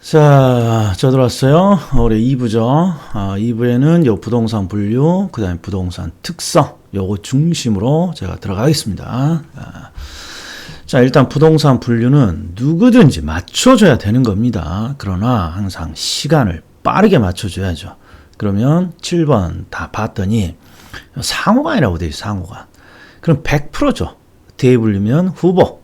자, 저 들어왔어요. 우리 2부죠. 2부에는 요 부동산 분류, 그 다음에 부동산 특성, 요거 중심으로 제가 들어가겠습니다. 자, 일단 부동산 분류는 누구든지 맞춰줘야 되는 겁니다. 그러나 항상 시간을 빠르게 맞춰줘야죠. 그러면 7번 다 봤더니 상호간이라고 되어 있어요. 상호간. 그럼 100%죠. 대분류면 후보,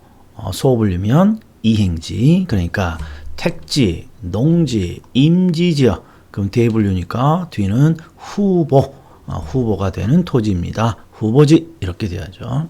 소분류면 이행지. 그러니까 택지, 농지, 임지지역. 그럼 대분류니까 뒤는 후보, 후보가 되는 토지입니다. 후보지 이렇게 돼야죠.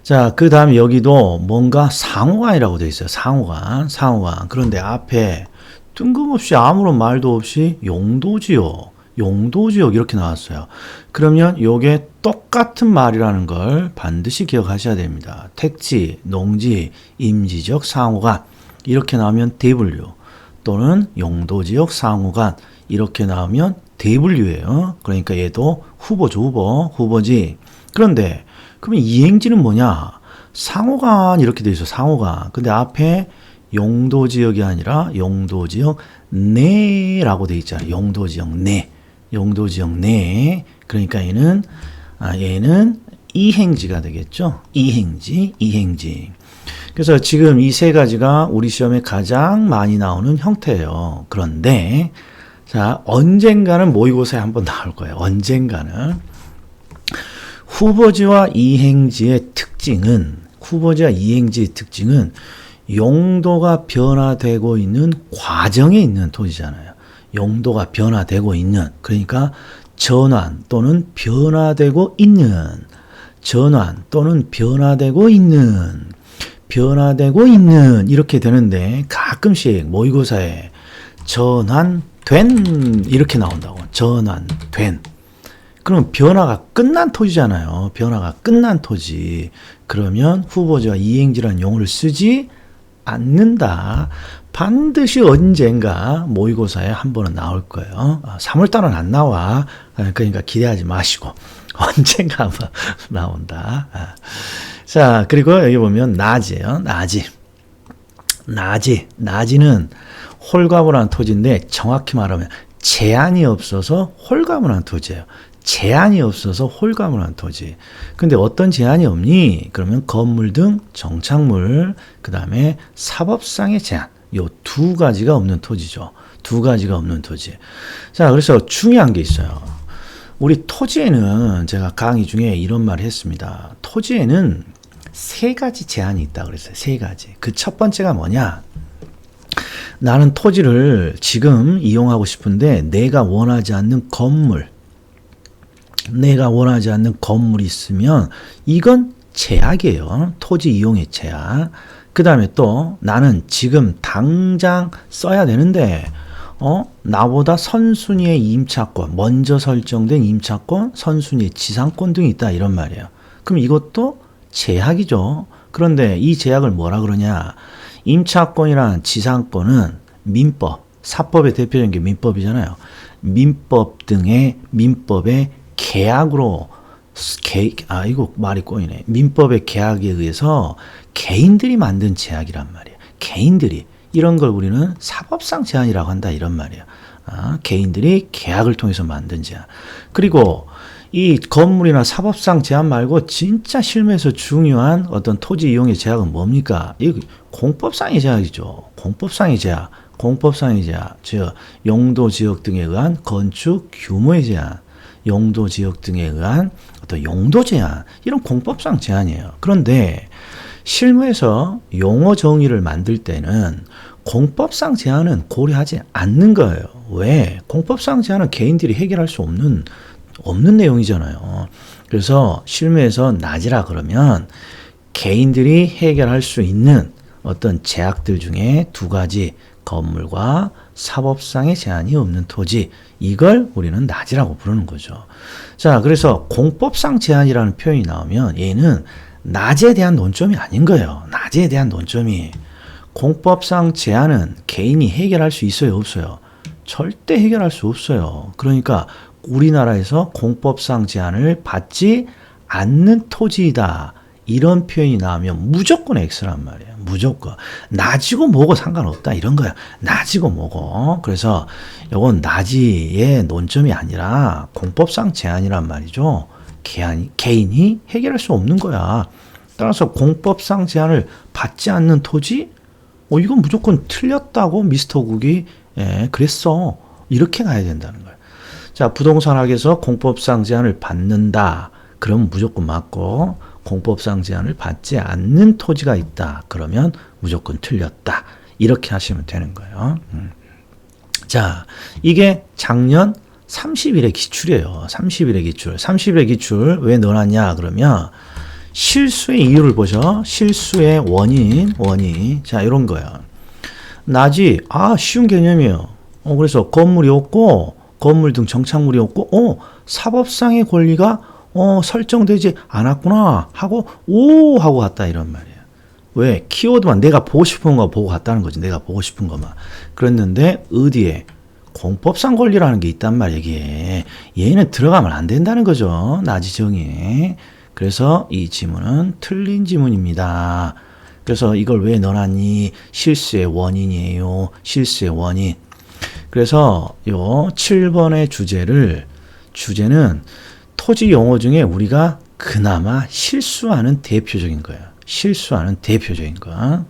자, 그 다음에 여기도 뭔가 상호간이라고 되어 있어요. 상호간, 상호간. 그런데 앞에 뜬금없이 아무런 말도 없이 용도지역, 용도지역 이렇게 나왔어요. 그러면 요게 똑같은 말이라는 걸 반드시 기억하셔야 됩니다. 택지, 농지, 임지지역, 상호간 이렇게 나오면 대분류 또는 용도지역, 상호간 이렇게 나오면 대분류예요. 그러니까 얘도 후보죠. 후보지. 그런데 그러면 이행지는 뭐냐? 상호간 이렇게 돼 있어. 상호간. 근데 앞에 용도지역이 아니라 용도지역 내라고 돼 있잖아요. 용도지역 내. 용도지역 내. 그러니까 얘는 이행지가 되겠죠. 이행지. 그래서 지금 이 세 가지가 우리 시험에 가장 많이 나오는 형태예요. 그런데 자, 언젠가는 모의고사에 한번 나올 거예요. 언젠가는. 후보지와 이행지의 특징은 용도가 변화되고 있는 과정에 있는 토지잖아요. 용도가 변화되고 있는, 그러니까 전환 또는 변화되고 있는 이렇게 되는데 가끔씩 모의고사에 전환된 이렇게 나온다고. 전환된. 그럼 변화가 끝난 토지잖아요. 변화가 끝난 토지. 그러면 후보지와 이행지라는 용어를 쓰지 않는다. 반드시 언젠가 모의고사에 한 번은 나올 거예요. 3월달은 안 나와. 그러니까 기대하지 마시고 언젠가 한번 나온다. 자, 그리고 여기 보면 낮이에요. 낮이는 홀가분한 토지인데 정확히 말하면 제한이 없어서 홀가분한 토지예요. 제한이 없어서 홀가분한 토지. 근데 어떤 제한이 없니? 그러면 건물 등 정착물, 그 다음에 사법상의 제한. 요 두 가지가 없는 토지죠. 두 가지가 없는 토지. 자, 그래서 중요한 게 있어요. 우리 토지에는 제가 강의 중에 이런 말을 했습니다. 토지에는 세 가지 제한이 있다 그랬어요. 세 가지. 그 첫 번째가 뭐냐? 나는 토지를 지금 이용하고 싶은데 내가 원하지 않는 건물이 있으면 이건 제약이에요. 토지 이용의 제약. 그 다음에 또 나는 지금 당장 써야 되는데 나보다 선순위의 임차권, 먼저 설정된 임차권, 선순위의 지상권 등이 있다 이런 말이에요. 그럼 이것도 제약이죠. 그런데 이 제약을 뭐라 그러냐? 임차권이란 지상권은 민법, 사법의 대표적인 게 민법이잖아요. 민법의 계약으로 이거 말이 꼬이네. 민법의 계약에 의해서 개인들이 만든 제약이란 말이에요. 개인들이 이런 걸 우리는 사법상 제한이라고 한다 이런 말이에요. 개인들이 계약을 통해서 만든 제한. 그리고 이 건물이나 사법상 제한 말고 진짜 실무에서 중요한 어떤 토지 이용의 제약은 뭡니까? 이 공법상의 제약이죠. 공법상의 제약. 즉 용도 지역 등에 의한 건축 규모의 제한. 용도 지역 등에 의한 어떤 용도 제한, 이런 공법상 제한이에요. 그런데 실무에서 용어 정의를 만들 때는 공법상 제한은 고려하지 않는 거예요. 왜? 공법상 제한은 개인들이 해결할 수 없는 내용이잖아요. 그래서 실무에서 낮이라 그러면 개인들이 해결할 수 있는 어떤 제약들 중에 두 가지, 건물과 사법상의 제한이 없는 토지, 이걸 우리는 낮이라고 부르는 거죠. 자, 그래서 공법상 제한이라는 표현이 나오면 얘는 낮에 대한 논점이 아닌 거예요. 낮에 대한 논점이. 공법상 제한은 개인이 해결할 수 있어요, 없어요? 절대 해결할 수 없어요. 그러니까 우리나라에서 공법상 제한을 받지 않는 토지이다. 이런 표현이 나오면 무조건 X란 말이에요. 무조건. 나지고 뭐고 상관없다. 이런 거야. 나지고 뭐고. 그래서 요건 나지의 논점이 아니라 공법상 제한이란 말이죠. 개인이 해결할 수 없는 거야. 따라서 공법상 제한을 받지 않는 토지? 이건 무조건 틀렸다고 미스터 국이 그랬어. 이렇게 가야 된다는 거야. 자, 부동산학에서 공법상 제한을 받는다. 그럼 무조건 맞고, 공법상 제한을 받지 않는 토지가 있다. 그러면 무조건 틀렸다. 이렇게 하시면 되는 거예요. 자, 이게 작년 30일의 기출이에요. 30일의 기출. 30일의 기출 왜 넣어놨냐 그러면 실수의 이유를 보죠. 실수의 원인. 자, 이런 거예요. 나지, 쉬운 개념이에요. 그래서 건물이 없고, 건물 등 정착물이 없고, 사법상의 권리가 설정되지 않았구나 하고 하고 갔다 이런 말이에요. 왜? 키워드만 내가 보고 싶은 거 보고 갔다는 거지. 내가 보고 싶은 것만. 그랬는데 어디에? 공법상 권리라는 게 있단 말이에요. 이게. 얘는 들어가면 안 된다는 거죠. 나지정에. 그래서 이 지문은 틀린 지문입니다. 그래서 이걸 왜 넣어놨니? 실수의 원인이에요. 실수의 원인. 그래서 요 7번의 주제는 토지 용어 중에 우리가 그나마 실수하는 대표적인 거예요. 실수하는 대표적인 거.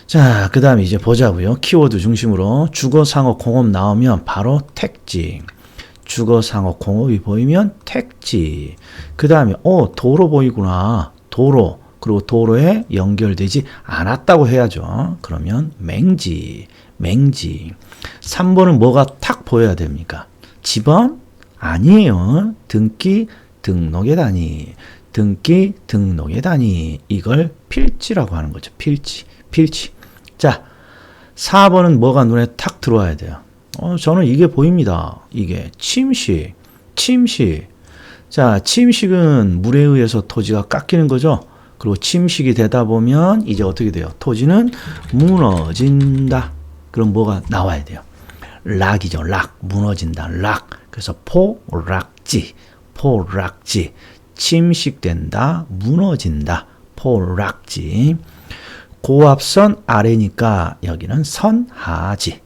자, 그 다음에 이제 보자고요. 키워드 중심으로 주거상업 공업 나오면 바로 택지. 주거상업 공업이 보이면 택지. 그 다음에 도로 보이구나. 도로. 그리고 도로에 연결되지 않았다고 해야죠. 그러면 맹지. 3번은 뭐가 탁 보여야 됩니까? 집원? 아니에요. 등기, 등록의 단위. 등기, 등록의 단위. 이걸 필지라고 하는 거죠. 필지. 자, 4번은 뭐가 눈에 탁 들어와야 돼요. 저는 이게 보입니다. 이게 침식. 자, 침식은 물에 의해서 토지가 깎이는 거죠. 그리고 침식이 되다 보면 이제 어떻게 돼요? 토지는 무너진다. 그럼 뭐가 나와야 돼요? 락이죠. 락. 무너진다. 락. 그래서 포락지. 침식된다. 무너진다. 포락지. 고압선 아래니까 여기는 선하지.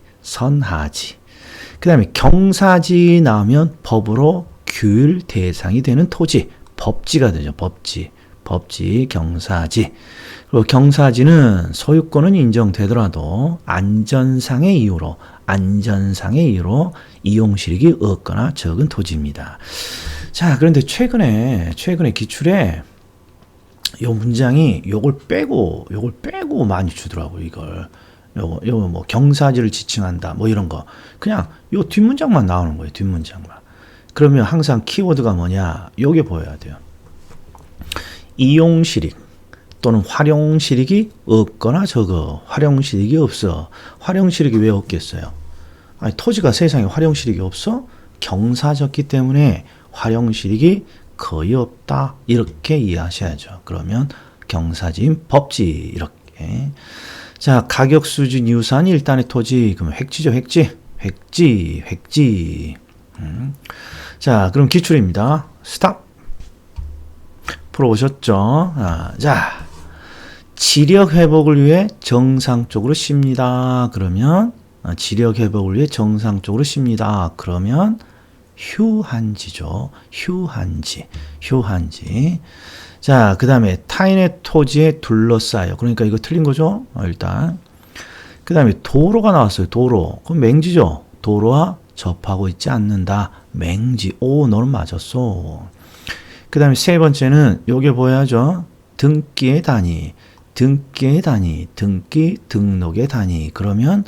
그 다음에 경사지 나오면 법으로 규율 대상이 되는 토지. 법지가 되죠. 법지, 경사지. 그리고 경사지는 소유권은 인정되더라도 안전상의 이유로 이용실익이 없거나 적은 토지입니다. 자, 그런데 최근에 기출에 요 문장이 요걸 빼고 많이 주더라고요. 요거 뭐 경사지를 지칭한다 뭐 이런 거 그냥 요 뒷문장만 나오는 거예요. 뒷문장만. 그러면 항상 키워드가 뭐냐? 요게 보여야 돼요. 이용실익 또는 활용실익이 없거나 적어. 활용실익이 없어. 활용실익이 왜 없겠어요? 아니, 토지가 세상에 활용실익이 없어? 경사졌기 때문에 활용실익이 거의 없다. 이렇게 이해하셔야죠. 그러면 경사지인 법지 이렇게. 자, 가격 수준 유산 일단의 토지. 그러면 획지죠. 획지. 자, 그럼 기출입니다. 스탑. 풀어보셨죠? 자, 지력 회복을 위해 정상적으로 쉽니다. 그러면 지력 회복을 위해 정상적으로 쉽니다. 그러면 휴한지죠. 휴한지. 자, 그 다음에 타인의 토지에 둘러싸여. 그러니까 이거 틀린 거죠? 일단. 그 다음에 도로가 나왔어요. 도로. 그럼 맹지죠? 도로와 접하고 있지 않는다. 맹지. 너는 맞았어. 그 다음에 세 번째는 요게 보여야죠. 등기의 단위. 등기, 등록의 단위. 그러면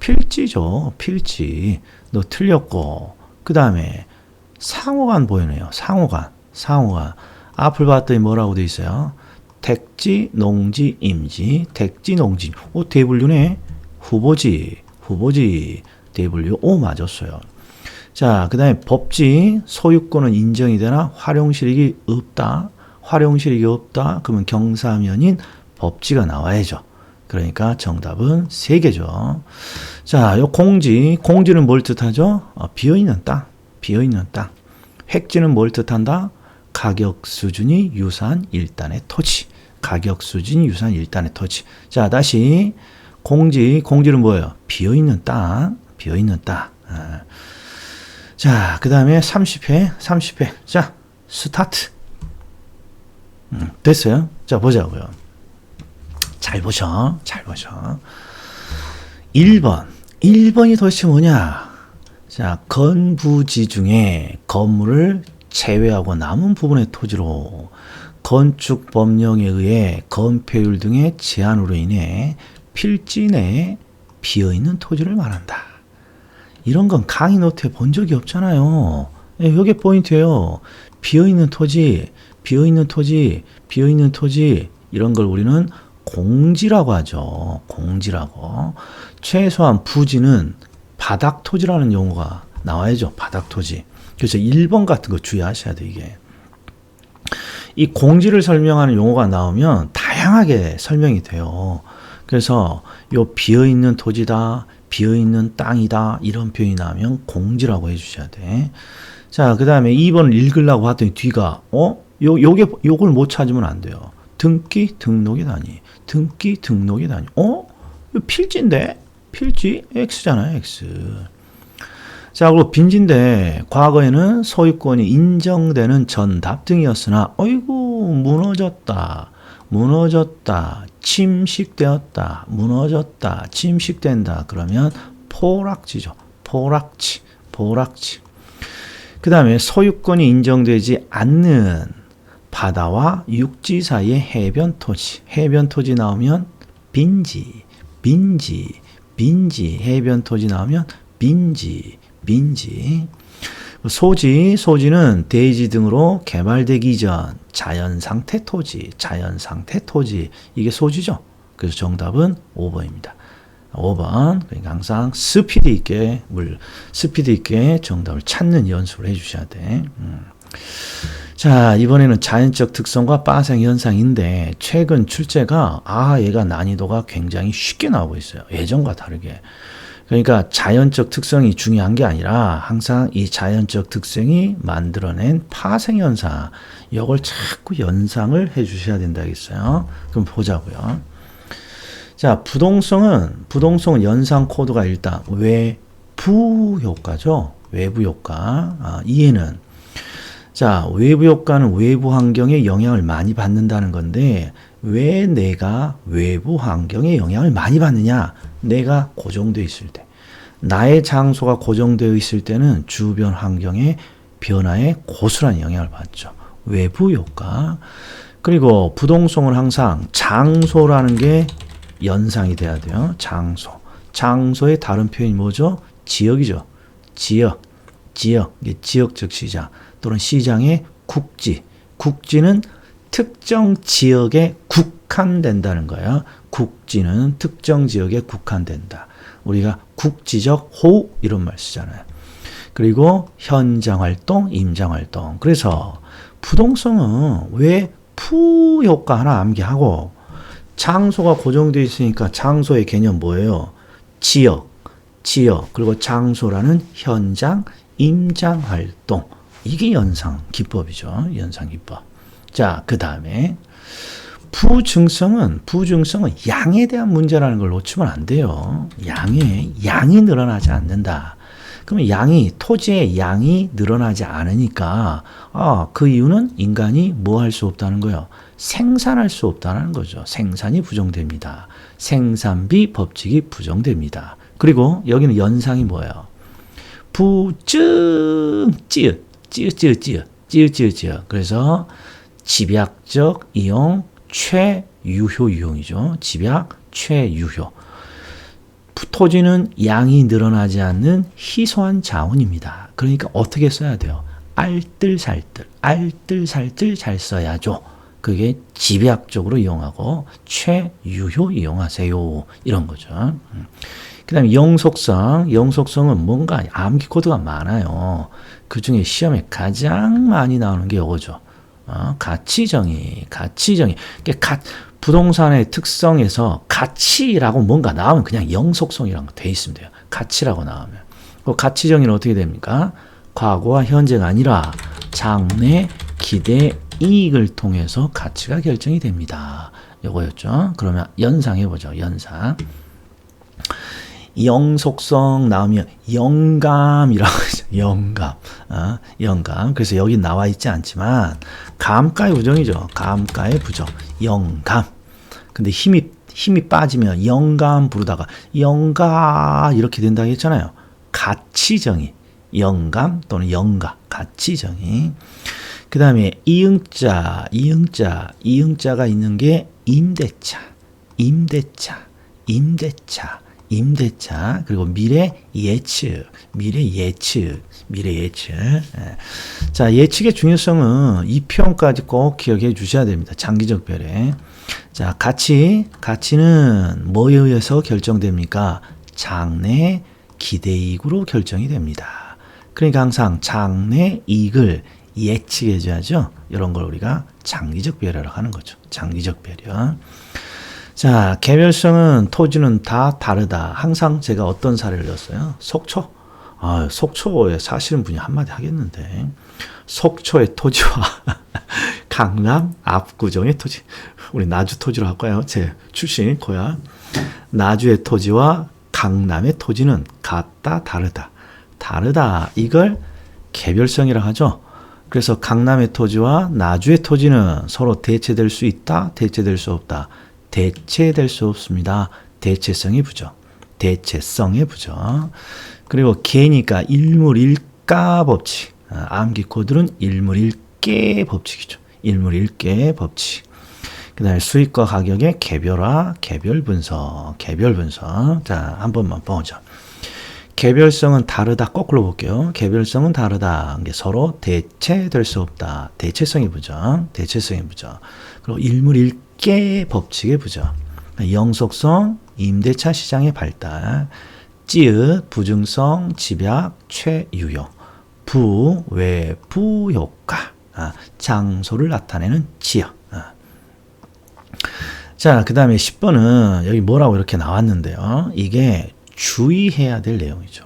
필지죠. 필지. 너 틀렸고. 그 다음에 상호간 보이네요. 상호간. 앞을 봤더니 뭐라고 돼 있어요? 택지, 농지, 임지. 택지, 농지. 대분류네. 후보지. 대분류. 맞았어요. 자, 그 다음에 법지. 소유권은 인정이 되나? 활용실익이 없다. 그러면 경사면인 법지가 나와야죠. 그러니까 정답은 3개죠. 자, 요 공지는 뭘 뜻하죠? 비어있는 땅. 획지는 뭘 뜻한다? 가격 수준이 유사한 일단의 토지. 가격 수준이 유사한 일단의 토지. 자, 다시 공지는 뭐예요? 비어있는 땅. 자, 그 다음에 30회. 자, 스타트. 됐어요? 자, 보자고요. 잘 보셔. 1번이 도대체 뭐냐? 자, 건부지 중에 건물을 제외하고 남은 부분의 토지로 건축 법령에 의해 건폐율 등의 제한으로 인해 필지 내에 비어있는 토지를 말한다. 이런 건 강의 노트에 본 적이 없잖아요. 이게 포인트예요. 비어있는 토지, 이런 걸 우리는 공지라고 하죠. 공지라고. 최소한 부지는 바닥토지라는 용어가 나와야죠. 바닥토지. 그래서 1번 같은 거 주의하셔야 돼, 이게. 이 공지를 설명하는 용어가 나오면 다양하게 설명이 돼요. 그래서 요 비어있는 토지다, 비어있는 땅이다, 이런 표현이 나오면 공지라고 해주셔야 돼. 자, 그 다음에 2번을 읽으려고 봤더니 뒤가, 요걸 못 찾으면 안 돼요. 등기 등록의 단위. 이거 필지인데? 필지? X잖아요, X. 자, 그리고 빈지인데, 과거에는 소유권이 인정되는 전답 등이었으나, 어이구, 무너졌다, 침식되었다, 침식된다. 그러면 포락지죠. 포락지. 그 다음에 소유권이 인정되지 않는 바다와 육지 사이의 해변 토지 나오면 빈지. 해변 토지 나오면 빈지. 소지는 대지 등으로 개발되기 전 자연 상태 토지. 이게 소지죠. 그래서 정답은 5번입니다. 5번. 그러니까 항상 스피드 있게 정답을 찾는 연습을 해주셔야 돼. 자, 이번에는 자연적 특성과 빠생 현상인데 최근 출제가 얘가 난이도가 굉장히 쉽게 나오고 있어요. 예전과 다르게. 그러니까 자연적 특성이 중요한 게 아니라 항상 이 자연적 특성이 만들어낸 파생 현상, 이걸 자꾸 연상을 해 주셔야 된다겠어요. 그럼 보자고요. 자, 부동성은 연상 코드가 일단 외부 효과죠. 외부 효과. 이해는, 자, 외부 효과는 외부 환경에 영향을 많이 받는다는 건데, 왜 내가 외부 환경에 영향을 많이 받느냐? 내가 고정되어 있을 때. 나의 장소가 고정되어 있을 때는 주변 환경의 변화에 고스란히 영향을 받죠. 외부 효과. 그리고 부동성은 항상 장소라는 게 연상이 돼야 돼요. 장소의 다른 표현이 뭐죠? 지역이죠. 지역. 이게 지역적 시장 또는 시장의 국지는 특정 지역에 국한된다는 거예요. 국지는 특정 지역에 국한된다. 우리가 국지적 호우 이런 말 쓰잖아요. 그리고 현장활동, 임장활동. 그래서 부동성은 왜 푸효과 하나 암기하고, 장소가 고정되어 있으니까 장소의 개념 뭐예요? 지역. 그리고 장소라는 현장, 임장활동. 이게 연상 기법이죠. 연상 기법. 자, 그 다음에 부증성은 양에 대한 문제라는 걸 놓치면 안 돼요. 양이 늘어나지 않는다. 그러면 토지의 양이 늘어나지 않으니까, 그 이유는 인간이 뭐 할 수 없다는 거예요? 생산할 수 없다는 거죠. 생산이 부정됩니다. 생산비 법칙이 부정됩니다. 그리고 여기는 연상이 뭐예요? 찌읒. 그래서 집약적 이용, 최유효 이용이죠. 집약, 최유효. 토지는 양이 늘어나지 않는 희소한 자원입니다. 그러니까 어떻게 써야 돼요? 알뜰살뜰 잘 써야죠. 그게 집약적으로 이용하고 최유효 이용하세요. 이런 거죠. 그 다음에 영속성은 뭔가 암기 코드가 많아요. 그 중에 시험에 가장 많이 나오는 게 이거죠. 가치정의. 부동산의 특성에서 가치라고 뭔가 나오면 그냥 영속성이라는 거 돼 있으면 돼요. 가치라고 나오면. 그 가치정의는 어떻게 됩니까? 과거와 현재가 아니라 장래, 기대 이익을 통해서 가치가 결정이 됩니다. 요거였죠. 그러면 연상해보죠. 연상. 영속성 나오면 영감이라고 하죠. 영감. 영감. 그래서 여기 나와 있지 않지만 감가의 부정이죠. 감가의 부정. 영감. 근데 힘이 빠지면 영감 부르다가 영가 이렇게 된다고 했잖아요. 가치정의. 영감 또는 영가. 가치정의. 그 다음에 이응자가 있는 게 임대차. 그리고 미래 예측. 자, 예측의 중요성은 이 표현까지 꼭 기억해 주셔야 됩니다. 장기적 별에. 자, 가치는 뭐에 의해서 결정됩니까? 장래 기대이익으로 결정이 됩니다. 그러니까 항상 장래 이익을 예측해 줘야죠. 이런 걸 우리가 장기적 배려라고 하는 거죠. 장기적 배려. 자, 개별성은 토지는 다 다르다. 항상 제가 어떤 사례를 들었어요? 속초. 속초에 사시는 분이 한마디 하겠는데, 속초의 토지와 강남 압구정의 토지, 우리 나주 토지로 할까요? 제 출신 고향. 나주의 토지와 강남의 토지는 같다, 다르다. 이걸 개별성이라 하죠. 그래서 강남의 토지와 나주의 토지는 서로 대체될 수 있다, 대체될 수 없다. 대체될 수 없습니다. 대체성의 부정. 그리고 개니까 일물일가 법칙. 암기코드는 일물일계 법칙이죠. 일물일계 법칙. 그 다음에 수익과 가격의 개별화, 개별분석. 자, 한 번만 보죠. 개별성은 다르다. 거꾸로 볼게요. 개별성은 다르다. 서로 대체될 수 없다. 대체성의 부정. 그리고 일물일계 법칙의 부정. 영속성, 임대차 시장의 발달. 찌읒, 부증성, 집약, 최유효. 외부 효과. 장소를 나타내는 지역. 자, 그 다음에 10번은 여기 뭐라고 이렇게 나왔는데요. 이게 주의해야 될 내용이죠.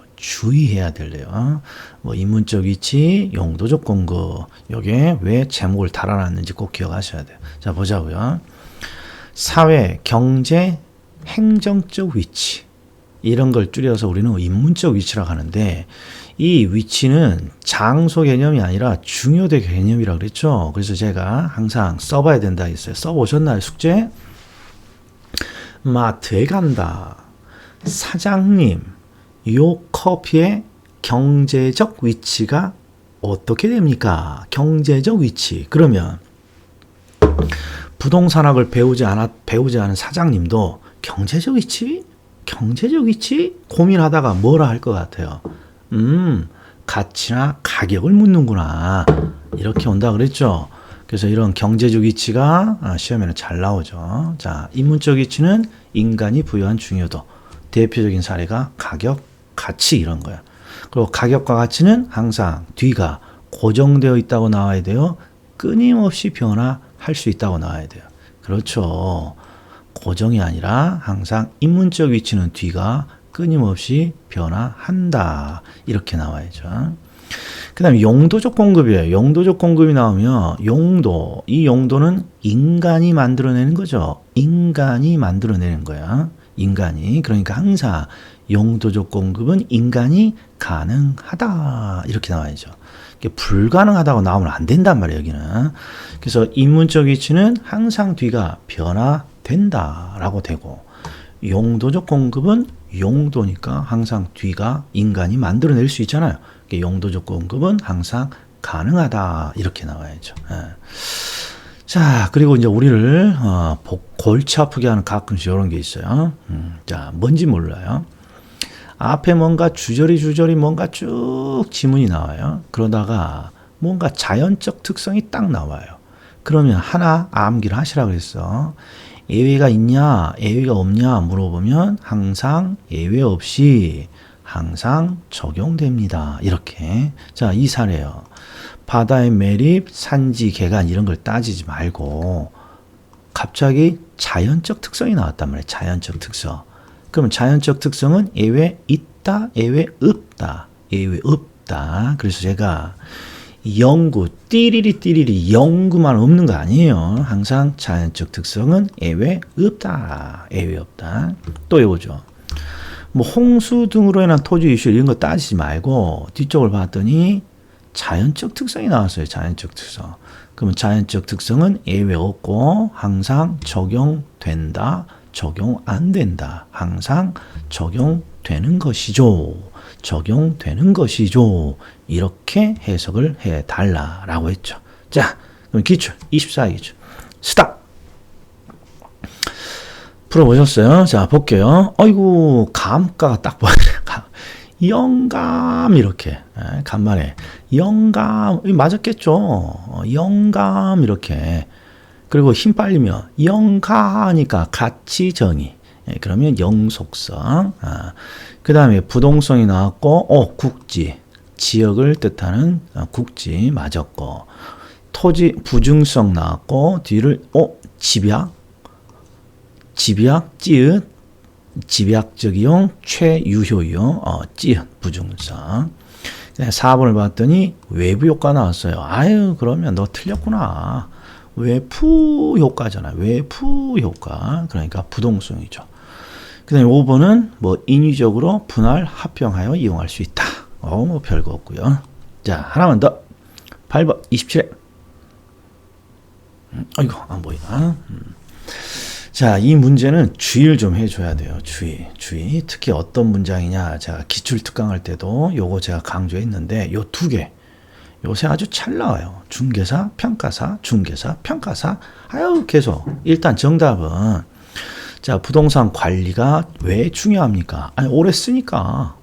뭐 인문적 위치, 용도적 공급. 요게 왜 제목을 달아놨는지 꼭 기억하셔야 돼요. 자, 보자고요. 사회, 경제, 행정적 위치. 이런 걸 줄여서 우리는 인문적 위치라고 하는데, 이 위치는 장소 개념이 아니라 중요대 개념이라고 그랬죠. 그래서 제가 항상 써봐야 된다 했어요. 써보셨나요, 숙제? 마트에 간다. 사장님, 요 커피의 경제적 위치가 어떻게 됩니까? 경제적 위치. 그러면 부동산학을 배우지 않은 사장님도 경제적 위치? 고민하다가 뭐라 할 것 같아요? 가치나 가격을 묻는구나. 이렇게 온다 그랬죠. 그래서 이런 경제적 위치가 시험에는 잘 나오죠. 자, 인문적 위치는 인간이 부여한 중요도. 대표적인 사례가 가격, 가치 이런 거야. 그리고 가격과 가치는 항상 뒤가 고정되어 있다고 나와야 돼요. 끊임없이 변화할 수 있다고 나와야 돼요. 그렇죠. 고정이 아니라 항상 인문적 위치는 뒤가 끊임없이 변화한다. 이렇게 나와야죠. 그 다음에 용도적 공급이에요. 용도적 공급이 나오면 이 용도는 인간이 만들어내는 거죠. 인간이 만들어내는 거야. 그러니까 항상 용도적 공급은 인간이 가능하다. 이렇게 나와야죠. 불가능하다고 나오면 안 된단 말이에요, 여기는. 그래서 인문적 위치는 항상 뒤가 변화된다라고 되고, 용도적 공급은 용도니까 항상 뒤가 인간이 만들어낼 수 있잖아요. 용도적 공급은 항상 가능하다. 이렇게 나와야죠. 자, 그리고 이제 우리를 골치 아프게 하는 가끔씩 이런 게 있어요. 자, 뭔지 몰라요. 앞에 뭔가 주저리 뭔가 쭉 지문이 나와요. 그러다가 뭔가 자연적 특성이 딱 나와요. 그러면 하나 암기를 하시라 그랬어. 예외가 있냐, 예외가 없냐 물어보면 항상 예외 없이 항상 적용됩니다. 이렇게. 자, 이 사례요. 바다의 매립, 산지, 개간 이런 걸 따지지 말고 갑자기 자연적 특성이 나왔단 말이에요. 자연적 특성. 그러면 자연적 특성은 예외 있다, 예외 없다. 그래서 제가 영구, 띠리리 영구만 없는 거 아니에요. 항상 자연적 특성은 예외 없다. 예외 없다. 또 이거죠. 뭐 홍수 등으로 인한 토지 이슈 이런 거 따지지 말고 뒤쪽을 봤더니 자연적 특성이 나왔어요. 자연적 특성. 그러면 자연적 특성은 예외 없고 항상 적용된다. 적용 안 된다. 항상 적용되는 것이죠. 적용되는 것이죠. 이렇게 해석을 해달라라고 했죠. 자, 그럼 기출 24기출 스탑. 풀어보셨어요? 자, 볼게요. 어이구, 감가가 딱 보이네. 영감, 이렇게. 간만에. 영감, 맞았겠죠? 영감, 이렇게. 그리고 힘 빨리면, 영가니까 같이 정의. 그러면 영속성. 그 다음에 부동성이 나왔고, 국지. 지역을 뜻하는 국지. 맞았고. 토지, 부증성 나왔고, 뒤를, 집약. 집약, 찌읒, 집약적 이용, 최유효 이용, 찌읒, 부중성. 4번을 봤더니 외부 효과 나왔어요. 아유, 그러면 너 틀렸구나. 외부 효과잖아. 외부 효과. 그러니까 부동성이죠. 그 다음에 5번은 뭐 인위적으로 분할, 합병하여 이용할 수 있다. 뭐 별거 없고요. 자, 하나만 더. 8번, 27회. 아이고, 안 보이나? 자, 이 문제는 주의를 좀 해줘야 돼요. 주의. 특히 어떤 문장이냐. 제가 기출특강할 때도 요거 제가 강조했는데, 요 두 개. 요새 아주 잘 나와요. 중개사, 평가사, 중개사, 평가사. 아유, 계속. 일단 정답은, 자, 부동산 관리가 왜 중요합니까? 아니, 오래 쓰니까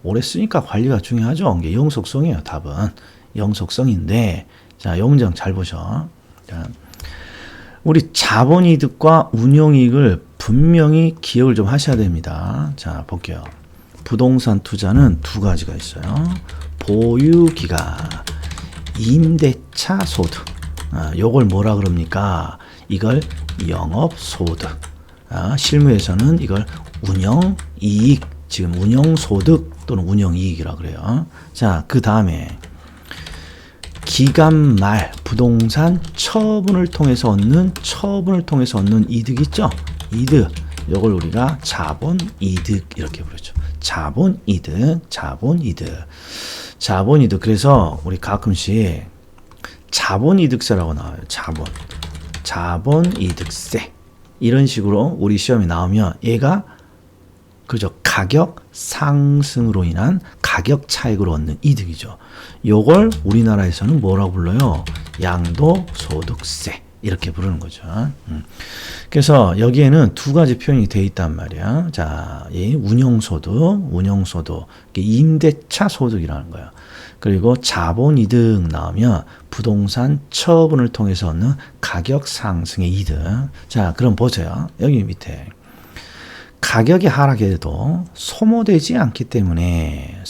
관리가 중요하죠. 이게 영속성이에요, 답은. 영속성인데, 자, 요 문장 잘 보셔. 자, 우리 자본이득과 운용이익을 분명히 기억을 좀 하셔야 됩니다. 자, 볼게요. 부동산 투자는 두 가지가 있어요. 보유기간, 임대차 소득. 요걸 뭐라 그럽니까? 이걸 영업소득. 실무에서는 이걸 운영이익, 지금 운영소득 또는 운영이익이라고 그래요. 자, 그 다음에 기간 말 부동산 처분을 통해서 얻는 이득 있죠? 이득. 이걸 우리가 자본이득 이렇게 부르죠. 자본이득. 그래서 우리 가끔씩 자본이득세라고 나와요. 자본이득세. 이런 식으로 우리 시험에 나오면 얘가 그죠? 가격 상승으로 인한 가격 차익으로 얻는 이득이죠. 요걸 우리나라에서는 뭐라고 불러요? 양도소득세. 이렇게 부르는 거죠. 그래서 여기에는 두 가지 표현이 돼 있단 말이야. 자, 이 운영소득, 임대차 소득이라는 거예요. 그리고 자본이득 나오면 부동산 처분을 통해서 얻는 가격 상승의 이득. 자, 그럼 보세요. 여기 밑에. 가격이 하락해도 소모되지 않기 때문에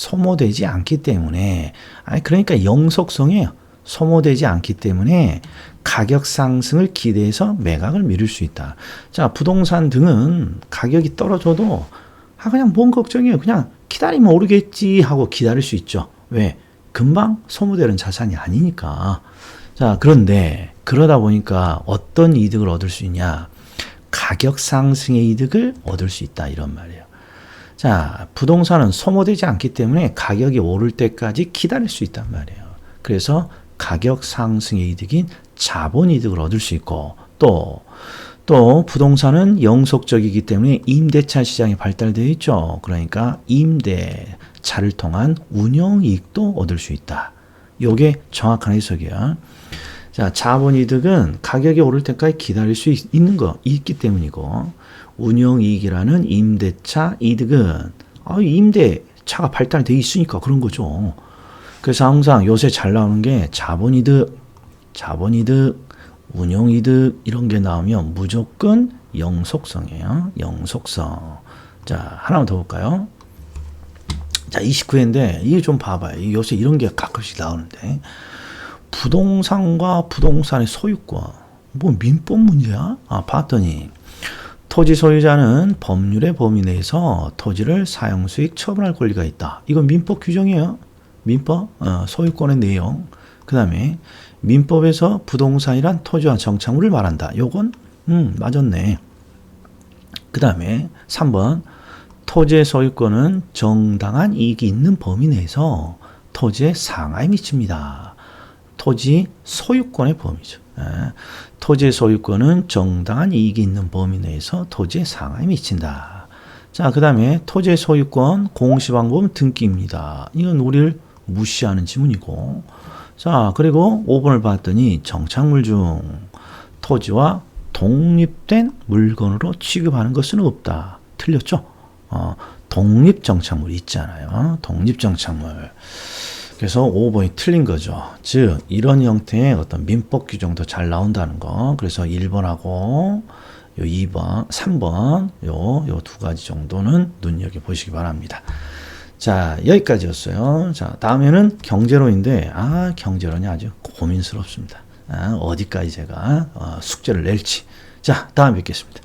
아니 그러니까 영속성이에요. 소모되지 않기 때문에 가격 상승을 기대해서 매각을 미룰 수 있다. 자, 부동산 등은 가격이 떨어져도 그냥 뭔 걱정이에요. 그냥 기다리면 오르겠지 하고 기다릴 수 있죠. 왜? 금방 소모되는 자산이 아니니까. 자, 그런데 그러다 보니까 어떤 이득을 얻을 수 있냐? 가격 상승의 이득을 얻을 수 있다 이런 말이에요. 자, 부동산은 소모되지 않기 때문에 가격이 오를 때까지 기다릴 수 있단 말이에요. 그래서 가격 상승의 이득인 자본이득을 얻을 수 있고 또 부동산은 영속적이기 때문에 임대차 시장이 발달되어 있죠. 그러니까 임대차를 통한 운영이익도 얻을 수 있다. 요게 정확한 해석이야. 자, 자본이득은 가격이 오를 때까지 기다릴 수 있기 때문이고, 운영이익이라는 임대차 이득은, 임대차가 발달되어 있으니까 그런 거죠. 그래서 항상 요새 잘 나오는 게 자본이득, 운영이득, 이런 게 나오면 무조건 영속성이에요. 영속성. 자, 하나만 더 볼까요? 자, 29회인데, 이게 좀 봐봐요. 요새 이런 게 가끔씩 나오는데, 부동산과 부동산의 소유권, 뭐 민법 문제야? 봤더니 토지 소유자는 법률의 범위 내에서 토지를 사용수익 처분할 권리가 있다. 이건 민법 규정이에요. 민법 소유권의 내용. 그 다음에 민법에서 부동산이란 토지와 정착물을 말한다. 요건 맞았네. 그 다음에 3번 토지의 소유권은 정당한 이익이 있는 범위 내에서 토지의 상하에 미칩니다. 토지 소유권의 범위죠. 토지의 소유권은 정당한 이익이 있는 범위 내에서 토지의 상하에 미친다. 자, 그 다음에 토지의 소유권 공시방법은 등기입니다. 이건 우리를 무시하는 지문이고, 자, 그리고 5번을 봤더니 정착물 중 토지와 독립된 물건으로 취급하는 것은 없다. 틀렸죠? 독립정착물이 있잖아요. 독립정착물. 그래서 5번이 틀린 거죠. 즉 이런 형태의 어떤 민법 규정도 잘 나온다는 거. 그래서 1번하고 요 2번, 3번 요 두 가지 정도는 눈여겨보시기 바랍니다. 자, 여기까지였어요. 자, 다음에는 경제론인데 경제론이 아주 고민스럽습니다. 어디까지 제가 숙제를 낼지. 자, 다음에 뵙겠습니다.